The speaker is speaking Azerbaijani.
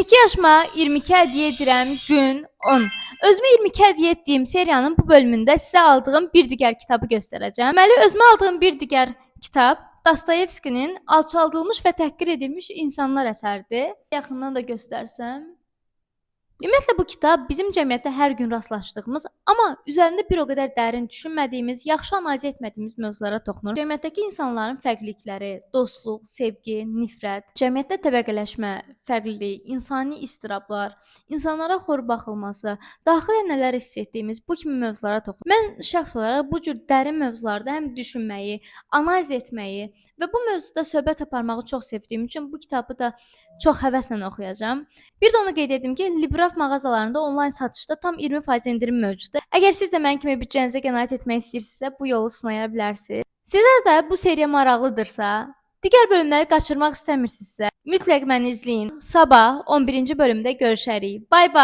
22 yaşıma 22 hədiyyə edirəm gün 10. Özümə 22 hədiyyə etdiyim seriyanın bu bölümündə sizə aldığım bir digər kitabı göstərəcəm. Deməli, özümə aldığım bir digər kitab Dostoyevskinin Alçaldılmış və təhqir edilmiş insanlar əsəridir. Yaxından da göstərsəm. Ümumiyyətlə bu kitab bizim cəmiyyətdə hər gün rastlaşdığımız, amma üzərində bir o qədər dərin düşünmədiyimiz, yaxşı analiz etmədiyimiz mövzulara toxunur. Cəmiyyətdəki insanların fərqlilikləri, dostluq, sevgi, nifrət, cəmiyyətdə təbəqələşmə, fərqlilik, insani istirablar, insanlara xor baxılması, daxilən nələr hiss etdiyimiz bu kimi mövzulara toxunur. Mən şəxs olaraq bu cür dərin mövzularda həm düşünməyi, analiz etməyi və bu mövzuda söhbət aparmağı çox sevdiyim üçün bu kitabı da çox həvəslə oxuyacağam. Bir də onu qeyd edim ki, Libraf mağazalarında onlayn satışda tam 20% endirim mövcuddur. Əgər siz də mənim kimi büdcənizə qənaət etmək istəyirsinizsə, bu yolu sınaya bilərsiniz. Sizə də bu seriya maraqlıdırsa, digər bölümləri qaçırmaq istəmirsinizsə, mütləq məni izləyin. Sabah 11-ci bölümdə görüşərik. Bay bay.